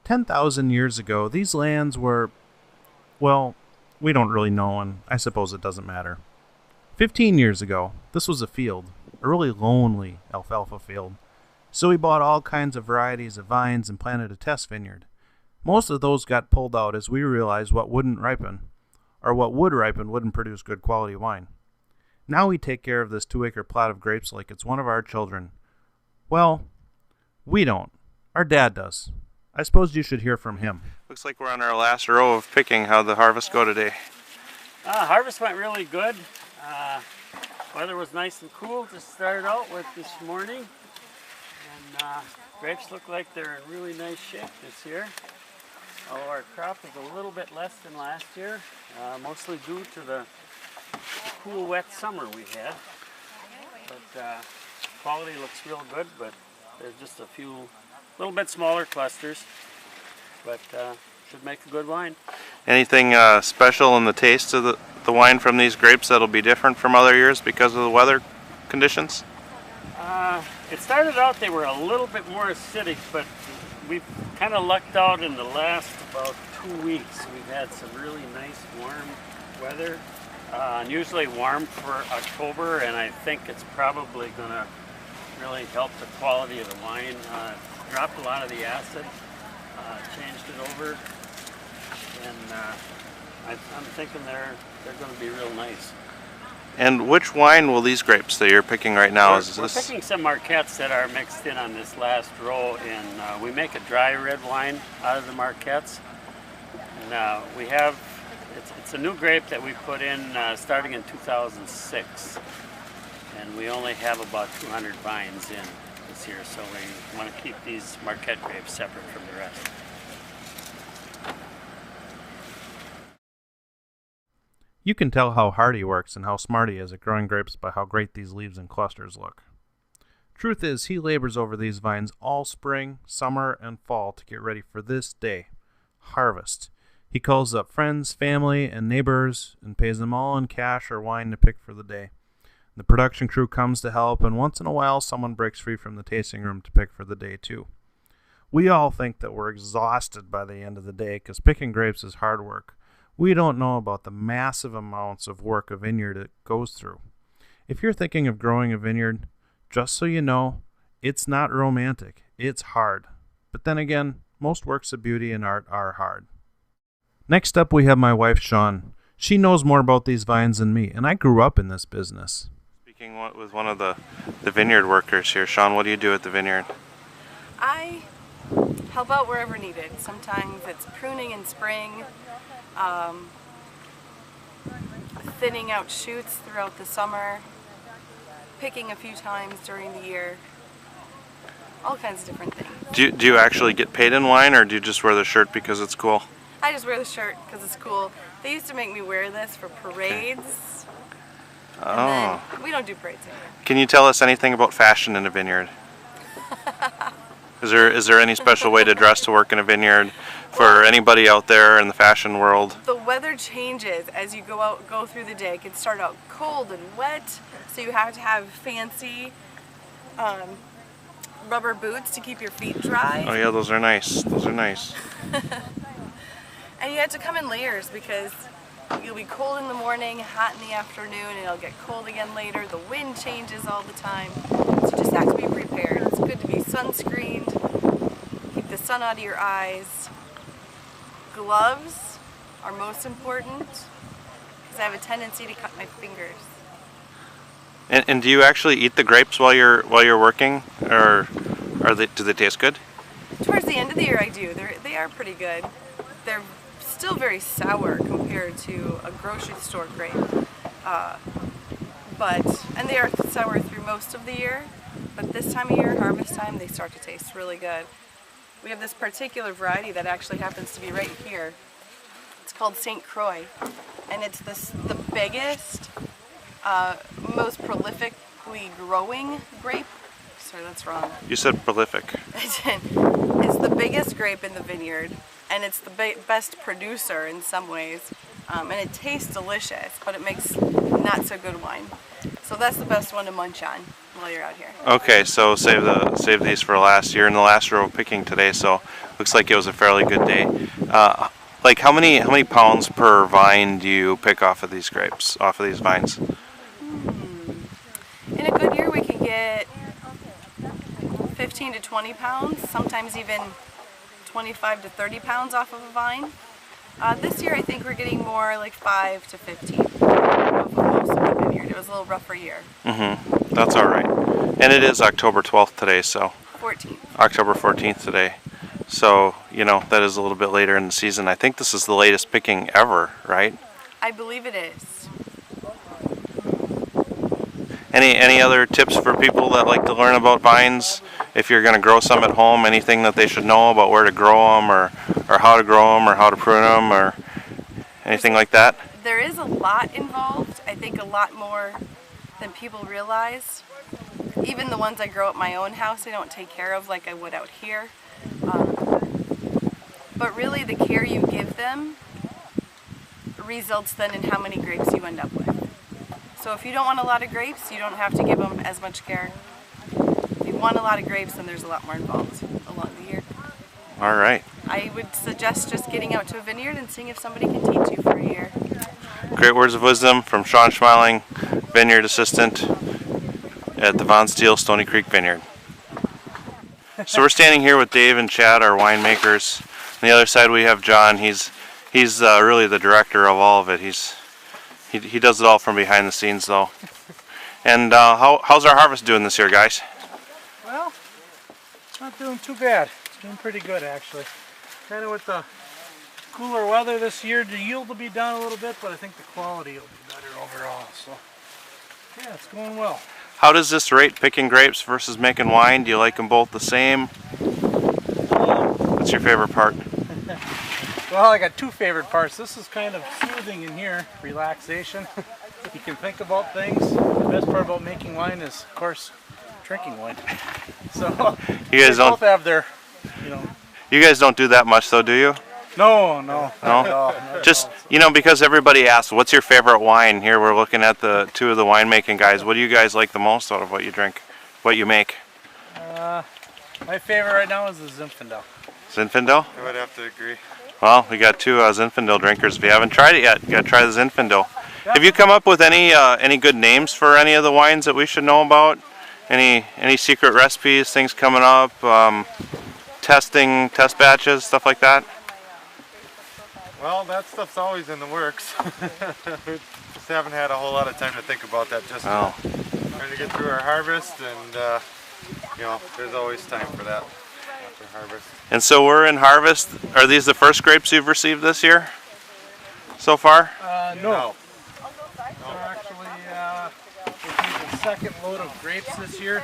10,000 years ago, these lands were, well, we don't really know, and I suppose it doesn't matter. 15 years ago, this was a field, a really lonely alfalfa field. So we bought all kinds of varieties of vines and planted a test vineyard. Most of those got pulled out as we realized what wouldn't ripen, or what would ripen wouldn't produce good quality wine. Now we take care of this 2-acre plot of grapes like it's one of our children. Well, we don't. Our dad does. I suppose you should hear from him. Looks like we're on our last row of picking. How'd the harvest go today? Harvest went really good. Weather was nice and cool to start out with this morning. And grapes look like they're in really nice shape this year. Although our crop is a little bit less than last year, mostly due to the cool, wet summer we had. But quality looks real good, but there's just a few little bit smaller clusters, but should make a good wine. Anything special in the taste of the wine from these grapes that'll be different from other years because of the weather conditions? It started out they were a little bit more acidic, but we've kind of lucked out in the last about 2 weeks. We've had some really nice warm weather, unusually warm for October, and I think it's probably going to really help the quality of the wine. Dropped a lot of the acid, changed it over, and I'm thinking they're going to be real nice. And which wine will these grapes that you're picking right now? We're picking some Marquettes that are mixed in on this last row, and we make a dry red wine out of the Marquettes. And we have, it's a new grape that we put in starting in 2006, and we only have about 200 vines in this year, so we want to keep these Marquette grapes separate from the rest. You can tell how hard he works and how smart he is at growing grapes by how great these leaves and clusters look. Truth is, he labors over these vines all spring, summer, and fall to get ready for this day, harvest. He calls up friends, family, and neighbors and pays them all in cash or wine to pick for the day. The production crew comes to help, and once in a while someone breaks free from the tasting room to pick for the day too. We all think that we're exhausted by the end of the day because picking grapes is hard work. We don't know about the massive amounts of work a vineyard it goes through. If you're thinking of growing a vineyard, just so you know, it's not romantic. It's hard. But then again, most works of beauty and art are hard. Next up, we have my wife, Shawn. She knows more about these vines than me, and I grew up in this business. Speaking with one of the vineyard workers here, Shawn, what do you do at the vineyard? I help out wherever needed. Sometimes it's pruning in spring, thinning out shoots throughout the summer, picking a few times during the year, all kinds of different things. Do you actually get paid in wine, or do you just wear the shirt because it's cool? I just wear the shirt because it's cool. They used to make me wear this for parades. Oh. And then we don't do parades anymore. Can you tell us anything about fashion in a vineyard? Is there any special way to dress to work in a vineyard for anybody out there in the fashion world? The weather changes as you go through the day. It can start out cold and wet, so you have to have fancy rubber boots to keep your feet dry. Oh yeah, those are nice. Those are nice. And you have to come in layers because you'll be cold in the morning, hot in the afternoon, and it'll get cold again later. The wind changes all the time, so you just have to be prepared. It's good to be sunscreened, keep the sun out of your eyes. Gloves are most important because I have a tendency to cut my fingers. And do you actually eat the grapes while you're working, or do they taste good? Towards the end of the year, I do. They are pretty good. They're still very sour compared to a grocery store grape, and they are sour through most of the year. But this time of year, harvest time, they start to taste really good. We have this particular variety that actually happens to be right here. It's called St. Croix, and it's the biggest, most prolifically growing grape. Sorry, that's wrong. You said prolific. I did. It's the biggest grape in the vineyard, and it's the best producer in some ways. And it tastes delicious, but it makes not so good wine. So that's the best one to munch on. while you're out here. Okay, so save these for last year in the last row of picking today. So looks like it was a fairly good day. Like how many pounds per vine do you pick off of these grapes, off of these vines? In a good year, we can get 15 to 20 pounds, sometimes even 25 to 30 pounds off of a vine. This year, I think we're getting more like 5 to 15 off of most of the vineyard. It was a little rougher year. That's all right. And it is October 12th today, so 14th. October 14th today. So, you know, that is a little bit later in the season. I think this is the latest picking ever, right? I believe it is. Any other tips for people that like to learn about vines? If you're going to grow some at home, anything that they should know about where to grow them or how to grow them or how to prune them or anything like that? There is a lot involved. I think a lot more than people realize. Even the ones I grow at my own house, I don't take care of like I would out here. But really the care you give them results then in how many grapes you end up with. So if you don't want a lot of grapes, you don't have to give them as much care. If you want a lot of grapes, then there's a lot more involved along the year. All right. I would suggest just getting out to a vineyard and seeing if somebody can teach you for a year. Great words of wisdom from Sean Schmeling, vineyard assistant at the Von Stiehl Stony Creek Vineyard. So we're standing here with Dave and Chad, our winemakers. On the other side we have John. He's really the director of all of it. He does it all from behind the scenes though. And how's our harvest doing this year, guys? Well, it's not doing too bad. It's doing pretty good actually. Kind of with the cooler weather this year, the yield will be down a little bit, but I think the quality will be better overall. So yeah, it's going well. How does this rate picking grapes versus making wine? Do you like them both the same? What's your favorite part? Well, I got two favorite parts. This is kind of soothing in here, relaxation. You can think about things. The best part about making wine is, of course, drinking wine. So You guys don't both have their, you know. You guys don't do that much though, do you? No. Just, you know, because everybody asks, what's your favorite wine? Here we're looking at the two of the winemaking guys. What do you guys like the most out of what you drink, what you make? My favorite right now is the Zinfandel. Zinfandel? I would have to agree. Well, we got two Zinfandel drinkers. If you haven't tried it yet, you got to try the Zinfandel. Have you come up with any good names for any of the wines that we should know about? Any secret recipes, things coming up, test batches, stuff like that? Well, that stuff's always in the works. Just haven't had a whole lot of time to think about that. Just trying to get through our harvest, and you know, there's always time for that after harvest. And so we're in harvest. Are these the first grapes you've received this year so far? No. Actually, this is the second load of grapes this year,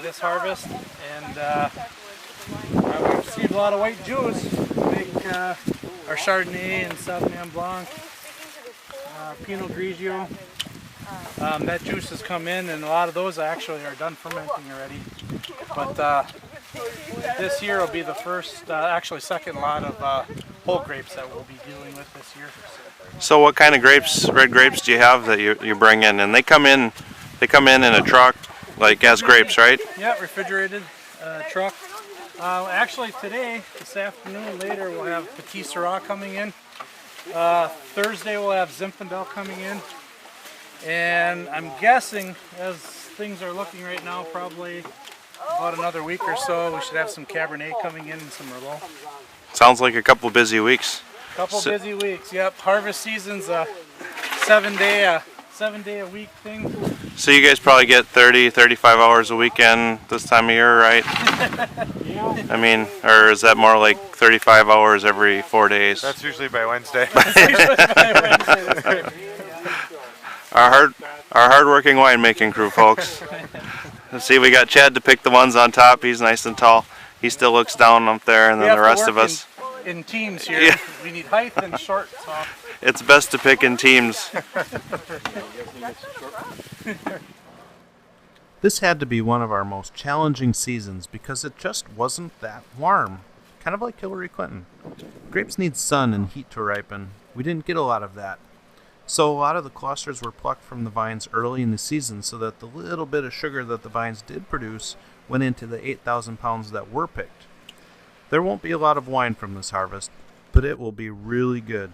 this harvest, and we received a lot of white juice to make our Chardonnay and Sauvignon Blanc, Pinot Grigio. That juice has come in, and a lot of those actually are done fermenting already. But this year will be the first, actually second lot of whole grapes that we'll be dealing with this year. So what kind of grapes, red grapes, do you have that you bring in? And they come in a truck, like as grapes, right? Yeah, refrigerated truck. Actually today, this afternoon, later, we'll have Petit Syrah coming in. Thursday we'll have Zinfandel coming in. And I'm guessing, as things are looking right now, probably about another week or so, we should have some Cabernet coming in and some Merlot. Sounds like a couple busy weeks. Busy weeks, yep. Harvest season's a 7-day a week thing. So you guys probably get 30, 35 hours a weekend this time of year, right? Yeah. I mean, or is that more like 35 hours every 4 days? That's usually by Wednesday. Our hard-working winemaking crew, folks. Let's see, we got Chad to pick the ones on top. He's nice and tall. He still looks down up there, and then the rest of us. In teams here. Yeah. We need height and short. So. It's best to pick in teams. This had to be one of our most challenging seasons because it just wasn't that warm. Kind of like Hillary Clinton. Grapes need sun and heat to ripen. We didn't get a lot of that. So a lot of the clusters were plucked from the vines early in the season so that the little bit of sugar that the vines did produce went into the 8,000 pounds that were picked. There won't be a lot of wine from this harvest, but it will be really good.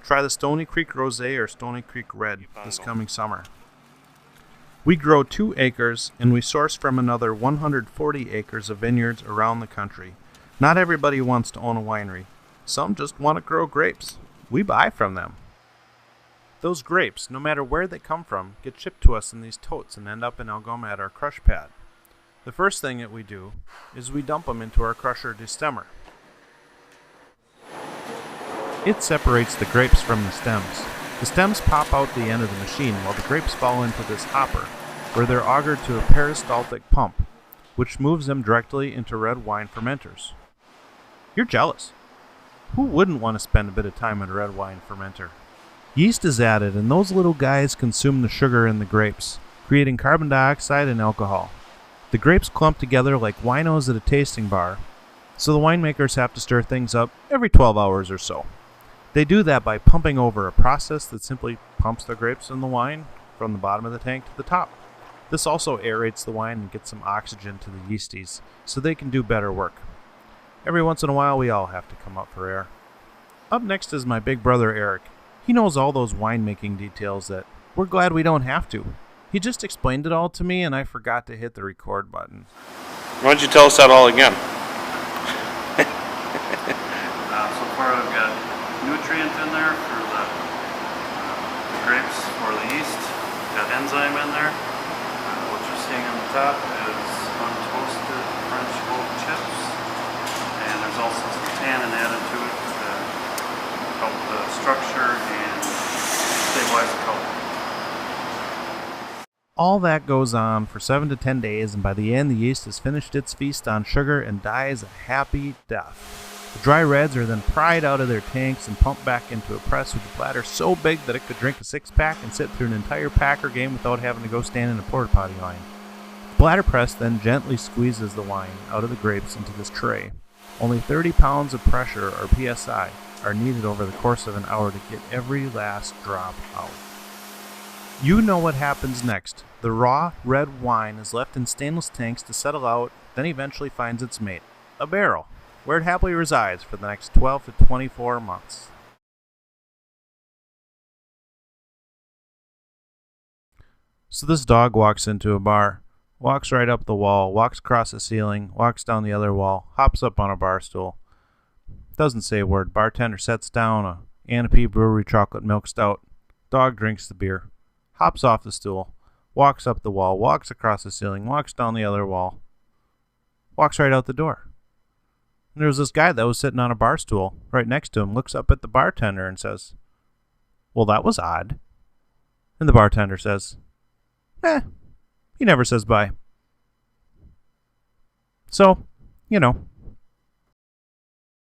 Try the Stony Creek Rosé or Stony Creek Red this coming summer. We grow 2 acres, and we source from another 140 acres of vineyards around the country. Not everybody wants to own a winery. Some just want to grow grapes. We buy from them. Those grapes, no matter where they come from, get shipped to us in these totes and end up in Algoma at our crush pad. The first thing that we do is we dump them into our crusher destemmer. It separates the grapes from the stems. The stems pop out the end of the machine while the grapes fall into this hopper, where they're augered to a peristaltic pump, which moves them directly into red wine fermenters. You're jealous. Who wouldn't want to spend a bit of time in a red wine fermenter? Yeast is added, and those little guys consume the sugar in the grapes, creating carbon dioxide and alcohol. The grapes clump together like winos at a tasting bar, so the winemakers have to stir things up every 12 hours or so. They do that by pumping over a process that simply pumps the grapes and the wine from the bottom of the tank to the top. This also aerates the wine and gets some oxygen to the yeasties, so they can do better work. Every once in a while, we all have to come up for air. Up next is my big brother Eric. He knows all those winemaking details that we're glad we don't have to. He just explained it all to me, and I forgot to hit the record button. Why don't you tell us that all again? So far I've got nutrient in there for the grapes for the yeast. Got enzyme in there. What you're seeing on the top is untoasted French oak chips. And there's also some tannin added to it to help the structure and stabilize the color. All that goes on for 7 to 10 days, and by the end the yeast has finished its feast on sugar and dies a happy death. The dry reds are then pried out of their tanks and pumped back into a press with a bladder so big that it could drink a 6-pack and sit through an entire Packer game without having to go stand in a porta potty line. The bladder press then gently squeezes the wine out of the grapes into this tray. Only 30 pounds of pressure, or PSI, are needed over the course of an hour to get every last drop out. You know what happens next. The raw, red wine is left in stainless tanks to settle out, then eventually finds its mate, a barrel, where it happily resides for the next 12 to 24 months. So this dog walks into a bar, walks right up the wall, walks across the ceiling, walks down the other wall, hops up on a bar stool. Doesn't say a word. Bartender sets down a Anape Brewery chocolate milk stout. Dog drinks the beer, hops off the stool, walks up the wall, walks across the ceiling, walks down the other wall, walks right out the door. And there was this guy that was sitting on a bar stool right next to him, looks up at the bartender and says, "Well, that was odd." And the bartender says, he never says bye. So,